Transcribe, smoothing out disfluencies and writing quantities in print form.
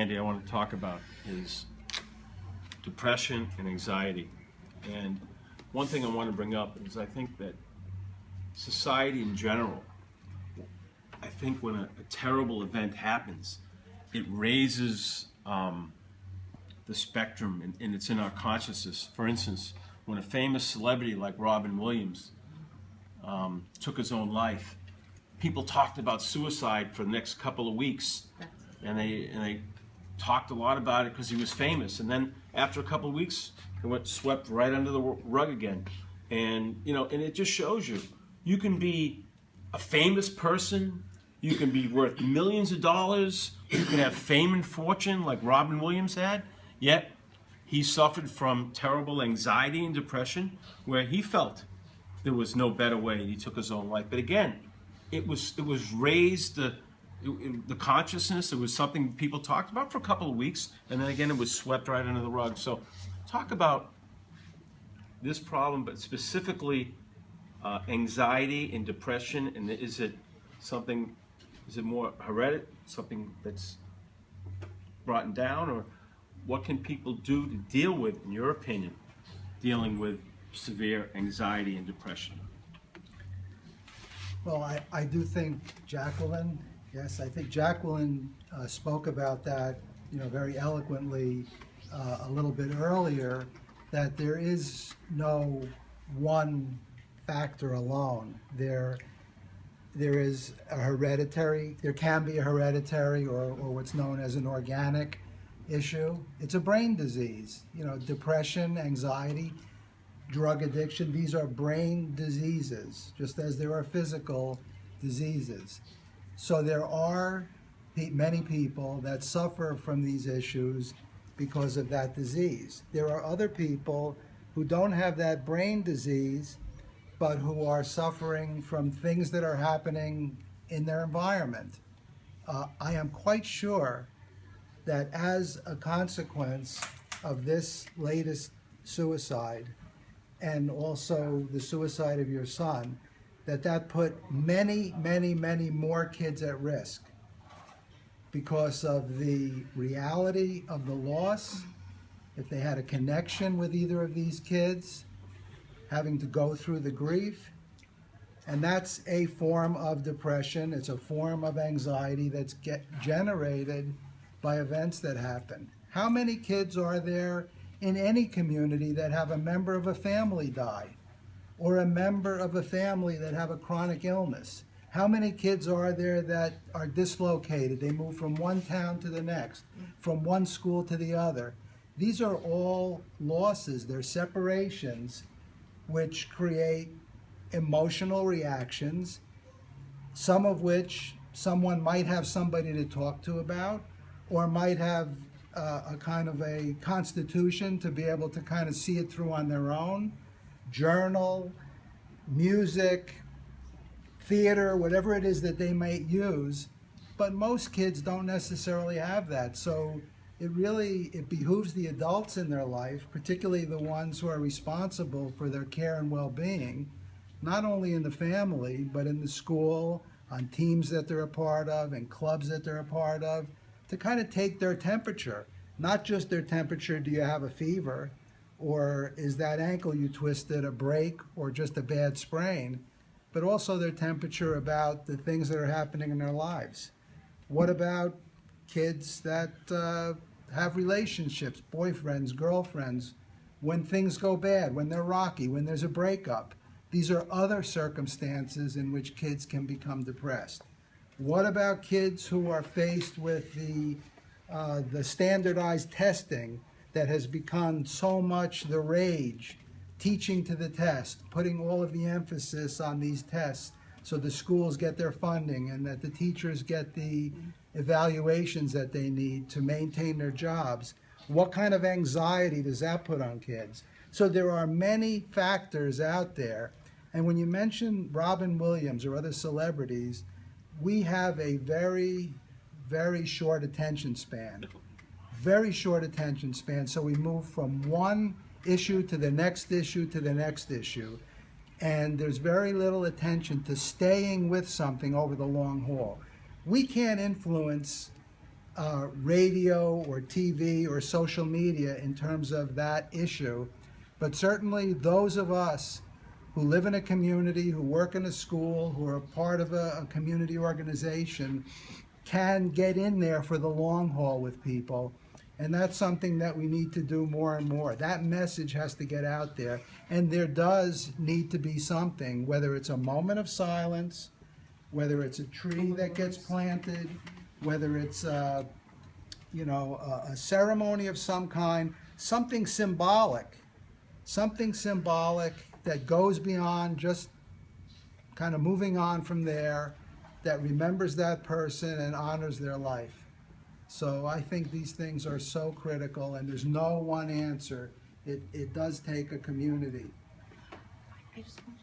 Andy, I want to talk about is depression and anxiety. And one thing I want to bring up is I think that society in general, I think when a terrible event happens, it raises the spectrum and it's in our consciousness. For instance, when a famous celebrity like Robin Williams took his own life, people talked about suicide for the next couple of weeks, and they talked a lot about it because he was famous. And then after a couple of weeks, it went swept right under the rug again. And and it just shows you can be a famous person, you can be worth millions of dollars, you can have fame and fortune like Robin Williams had, yet he suffered from terrible anxiety and depression where he felt there was no better way, and he took his own life. But again, it was raised the consciousness. It was something people talked about for a couple of weeks, and then again it was swept right under the rug. So talk about this problem, but specifically anxiety and depression, and is it more hereditary, something that's brought down, or what can people do to deal with, in your opinion, dealing with severe anxiety and depression? Well, I do think Jacqueline, yes, I think Jacqueline spoke about that, very eloquently a little bit earlier, that there is no one factor alone. There is a hereditary, there can be a hereditary or what's known as an organic issue. It's a brain disease. Depression, anxiety, drug addiction, these are brain diseases, just as there are physical diseases. So there are many people that suffer from these issues because of that disease. There are other people who don't have that brain disease, but who are suffering from things that are happening in their environment. I am quite sure that as a consequence of this latest suicide, and also the suicide of your son, that put many, many, many more kids at risk because of the reality of the loss. If they had a connection with either of these kids, having to go through the grief, and that's a form of depression. It's a form of anxiety that's generated by events that happen. How many kids are there in any community that have a member of a family die, or a member of a family that have a chronic illness? How many kids are there that are dislocated? They move from one town to the next, from one school to the other. These are all losses. They're separations which create emotional reactions, some of which someone might have somebody to talk to about, or might have a kind of a constitution to be able to kind of see it through on their own. Journal, music, theater, whatever it is that they might use, but most kids don't necessarily have that. So it behooves the adults in their life, particularly the ones who are responsible for their care and well-being, not only in the family, but in the school, on teams that they're a part of, and clubs that they're a part of, to kind of take their temperature. Not just their temperature, do you have a fever, or is that ankle you twisted a break or just a bad sprain, but also their temperature about the things that are happening in their lives. What about kids that have relationships, boyfriends, girlfriends, when things go bad, when they're rocky, when there's a breakup? These are other circumstances in which kids can become depressed. What about kids who are faced with the standardized testing that has become so much the rage, teaching to the test, putting all of the emphasis on these tests so the schools get their funding and that the teachers get the evaluations that they need to maintain their jobs? What kind of anxiety does that put on kids? So there are many factors out there. And when you mention Robin Williams or other celebrities, we have a very, very short attention span. Very short attention span. So we move from one issue to the next issue to the next issue. And there's very little attention to staying with something over the long haul. We can't influence radio or TV or social media in terms of that issue, but certainly those of us who live in a community, who work in a school, who are part of a community organization, can get in there for the long haul with people. And that's something that we need to do more and more. That message has to get out there. And there does need to be something, whether it's a moment of silence, whether it's a tree that gets planted, whether it's a ceremony of some kind, something symbolic that goes beyond just kind of moving on from there, that remembers that person and honors their life. So I think these things are so critical, and there's no one answer. It does take a community. I just want